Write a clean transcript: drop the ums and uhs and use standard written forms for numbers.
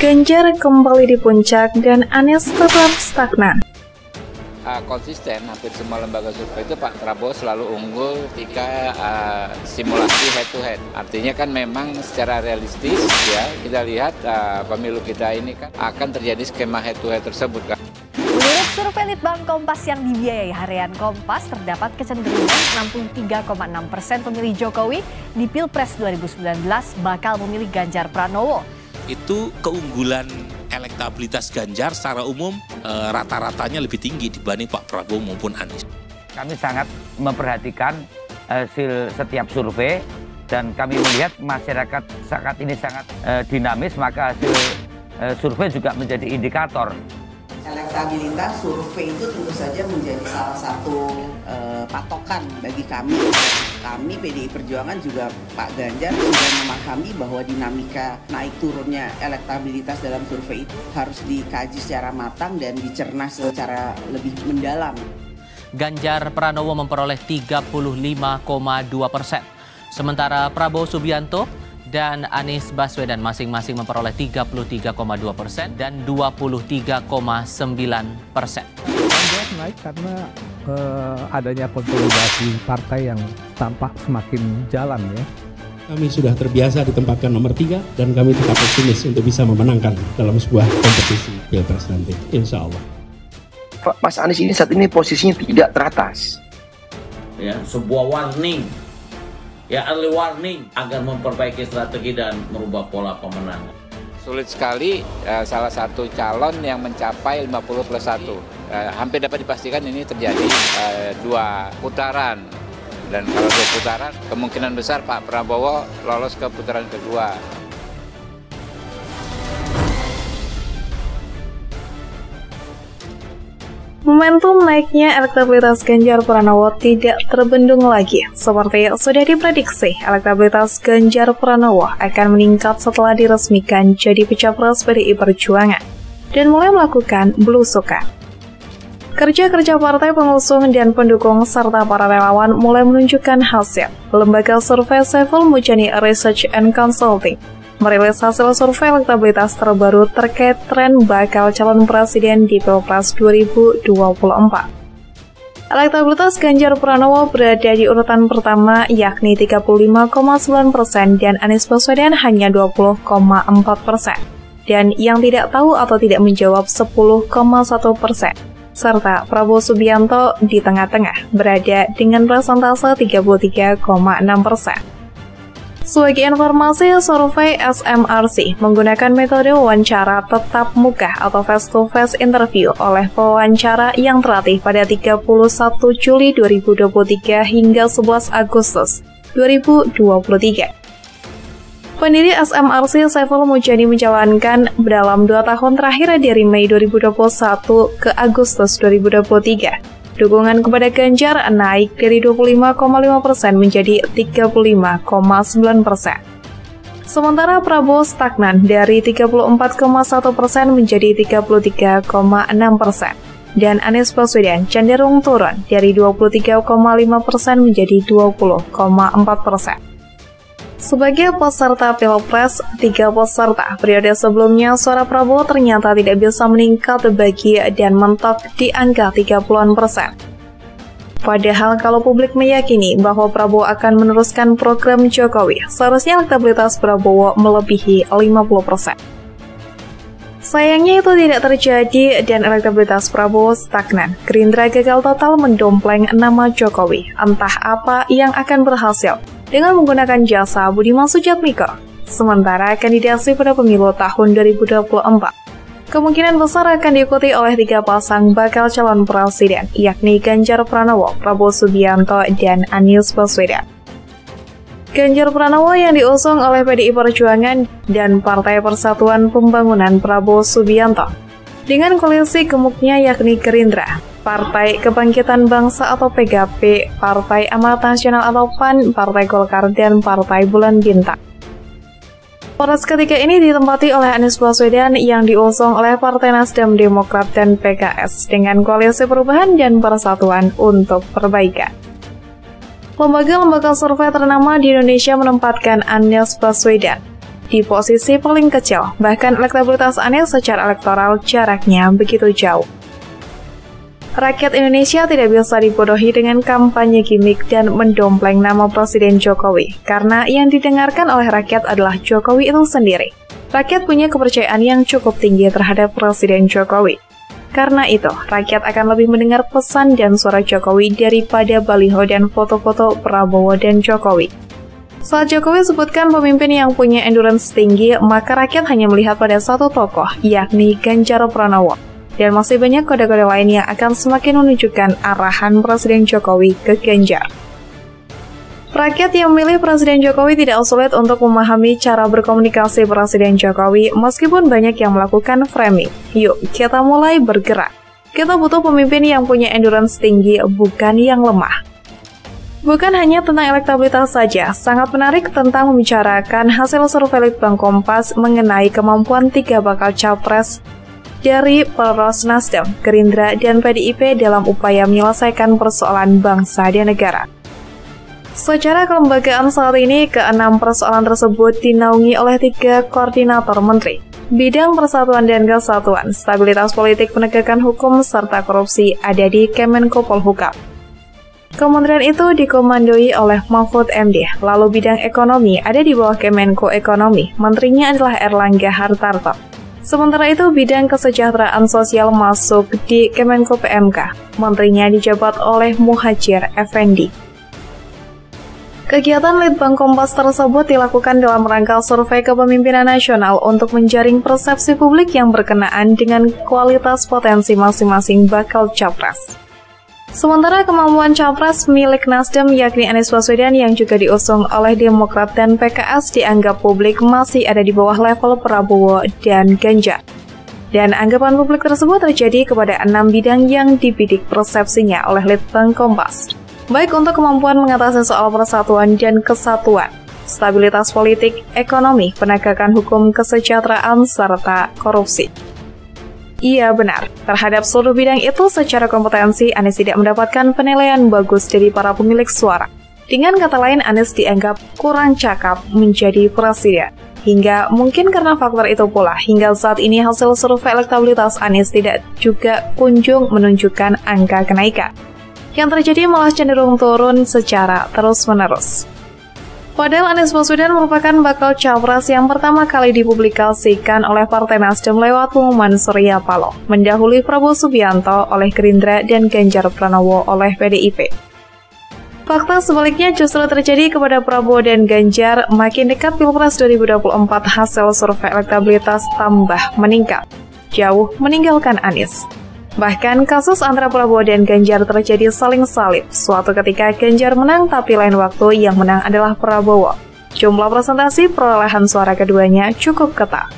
Ganjar kembali di puncak dan Anies tetap stagnan. Konsisten, hampir semua lembaga survei itu Pak Prabowo selalu unggul ketika simulasi head to head. Artinya kan memang secara realistis ya kita lihat pemilu kita ini kan akan terjadi skema head to head tersebut kan. Menurut survei Litbang Kompas yang dibiayai harian Kompas, terdapat kecenderungan 63,6% pemilih Jokowi di Pilpres 2019 bakal memilih Ganjar Pranowo. Itu keunggulan elektabilitas Ganjar secara umum rata-ratanya lebih tinggi dibanding Pak Prabowo maupun Anies. Kami sangat memperhatikan hasil setiap survei dan kami melihat masyarakat saat ini sangat dinamis, maka hasil survei juga menjadi indikator. Elektabilitas survei itu tentu saja menjadi salah satu patokan bagi kami. Kami PDI Perjuangan juga Pak Ganjar sudah memahami bahwa dinamika naik turunnya elektabilitas dalam survei itu harus dikaji secara matang dan dicerna secara lebih mendalam. Ganjar Pranowo memperoleh 35,2%. Sementara Prabowo Subianto dan Anies Baswedan masing-masing memperoleh 33,2% dan 23,9%. Ganjar naik karena adanya konsolidasi partai yang tampak semakin jalan ya. Kami sudah terbiasa ditempatkan nomor 3 dan kami tetap optimis untuk bisa memenangkan dalam sebuah kompetisi Pilpres nanti, insya Allah. Mas Anies ini saat ini posisinya tidak teratas. Ya, sebuah warning. Ya, early warning agar memperbaiki strategi dan merubah pola pemenangan. Sulit sekali salah satu calon yang mencapai 50+1. Hampir dapat dipastikan ini terjadi 2 putaran. Dan kalau 2 putaran, kemungkinan besar Pak Prabowo lolos ke putaran kedua. Momentum naiknya elektabilitas Ganjar Pranowo tidak terbendung lagi. Seperti sudah diprediksi, elektabilitas Ganjar Pranowo akan meningkat setelah diresmikan jadi Capres PDI Perjuangan dan mulai melakukan belusukan. Kerja-kerja partai pengusung dan pendukung serta para relawan mulai menunjukkan hasil. Lembaga survei Saiful Mujani Research and Consulting merilis hasil survei elektabilitas terbaru terkait tren bakal calon presiden di Pilpres 2024. Elektabilitas Ganjar Pranowo berada di urutan pertama yakni 35,9% dan Anies Baswedan hanya 20,4%. Dan yang tidak tahu atau tidak menjawab 10,1%. Serta Prabowo Subianto di tengah-tengah berada dengan persentase 33,6%. Sebagai informasi, survei SMRC menggunakan metode wawancara tatap muka atau face-to-face interview oleh pewawancara yang terlatih pada 31 Juli 2023 hingga 11 Agustus 2023. Pendiri SMRC Saiful Mujani menjalankan dalam 2 tahun terakhir dari Mei 2021 ke Agustus 2023. Dukungan kepada Ganjar naik dari 25,5% menjadi 35,9%. Sementara Prabowo stagnan dari 34,1% menjadi 33,6%. Dan Anies Baswedan cenderung turun dari 23,5% menjadi 20,4%. Sebagai peserta Pilpres, 3 peserta periode sebelumnya suara Prabowo ternyata tidak bisa meningkat bagi dan mentok di angka 30%. Padahal kalau publik meyakini bahwa Prabowo akan meneruskan program Jokowi, seharusnya elektabilitas Prabowo melebihi 50%. Sayangnya itu tidak terjadi dan elektabilitas Prabowo stagnan. Gerindra gagal total mendompleng nama Jokowi, entah apa yang akan berhasil dengan menggunakan jasa Budiman Sujatmiko. Sementara kandidasi pada pemilu tahun 2024 kemungkinan besar akan diikuti oleh 3 pasang bakal calon presiden, yakni Ganjar Pranowo, Prabowo Subianto, dan Anies Baswedan. Ganjar Pranowo yang diusung oleh PDI Perjuangan dan Partai Persatuan Pembangunan Prabowo Subianto dengan koalisi gemuknya yakni Gerindra, Partai Kebangkitan Bangsa atau PKB, Partai Amanat Nasional atau PAN, Partai Golkar, dan Partai Bulan Bintang. Poros ketiga ini ditempati oleh Anies Baswedan yang diusung oleh Partai Nasdem, Demokrat, dan PKS dengan Koalisi Perubahan dan Persatuan untuk Perbaikan. Lembaga-lembaga survei ternama di Indonesia menempatkan Anies Baswedan di posisi paling kecil, bahkan elektabilitas Anies secara elektoral jaraknya begitu jauh. Rakyat Indonesia tidak bisa dibodohi dengan kampanye gimmick dan mendompleng nama Presiden Jokowi, karena yang didengarkan oleh rakyat adalah Jokowi itu sendiri. Rakyat punya kepercayaan yang cukup tinggi terhadap Presiden Jokowi. Karena itu, rakyat akan lebih mendengar pesan dan suara Jokowi daripada baliho dan foto-foto Prabowo dan Jokowi. Saat Jokowi sebutkan pemimpin yang punya endurance tinggi, maka rakyat hanya melihat pada satu tokoh, yakni Ganjar Pranowo. Dan masih banyak kode-kode lain yang akan semakin menunjukkan arahan Presiden Jokowi ke Ganjar. Rakyat yang memilih Presiden Jokowi tidak sulit untuk memahami cara berkomunikasi Presiden Jokowi meskipun banyak yang melakukan framing. Yuk, kita mulai bergerak. Kita butuh pemimpin yang punya endurance tinggi, bukan yang lemah. Bukan hanya tentang elektabilitas saja, sangat menarik tentang membicarakan hasil survei Litbang Kompas mengenai kemampuan 3 bakal capres dari poros Nasdem, Gerindra, dan PDIP dalam upaya menyelesaikan persoalan bangsa dan negara. Secara kelembagaan saat ini, ke-6 persoalan tersebut dinaungi oleh 3 koordinator menteri. Bidang persatuan dan kesatuan, stabilitas politik, penegakan hukum, serta korupsi ada di Kemenko Polhukam. Kementerian itu dikomandoi oleh Mahfud MD, lalu bidang ekonomi ada di bawah Kemenko Ekonomi, menterinya adalah Erlangga Hartarto. Sementara itu, bidang kesejahteraan sosial masuk di Kemenko PMK. Menterinya dijabat oleh Muhadjir Effendi. Kegiatan Litbang Kompas tersebut dilakukan dalam rangka survei kepemimpinan nasional untuk menjaring persepsi publik yang berkenaan dengan kualitas potensi masing-masing bakal capres. Sementara kemampuan capres milik Nasdem yakni Anies Baswedan yang juga diusung oleh Demokrat dan PKS dianggap publik masih ada di bawah level Prabowo dan Ganjar. Dan anggapan publik tersebut terjadi kepada 6 bidang yang dibidik persepsinya oleh Litbang Kompas. Baik untuk kemampuan mengatasi soal persatuan dan kesatuan, stabilitas politik, ekonomi, penegakan hukum, kesejahteraan, serta korupsi. Iya benar, terhadap seluruh bidang itu secara kompetensi Anies tidak mendapatkan penilaian bagus dari para pemilik suara. Dengan kata lain, Anies dianggap kurang cakap menjadi presiden. Hingga mungkin karena faktor itu pula, hingga saat ini hasil survei elektabilitas Anies tidak juga kunjung menunjukkan angka kenaikan. Yang terjadi malah cenderung turun secara terus-menerus. Padahal Anies Baswedan merupakan bakal capres yang pertama kali dipublikasikan oleh Partai Nasdem lewat pengumuman Surya Paloh, mendahului Prabowo Subianto oleh Gerindra dan Ganjar Pranowo oleh PDIP. Fakta sebaliknya justru terjadi kepada Prabowo dan Ganjar. Makin dekat Pilpres 2024, hasil survei elektabilitas tambah meningkat, jauh meninggalkan Anies. Bahkan kasus antara Prabowo dan Ganjar terjadi saling salib. Suatu ketika Ganjar menang, tapi lain waktu yang menang adalah Prabowo. Jumlah presentasi perolehan suara keduanya cukup ketat.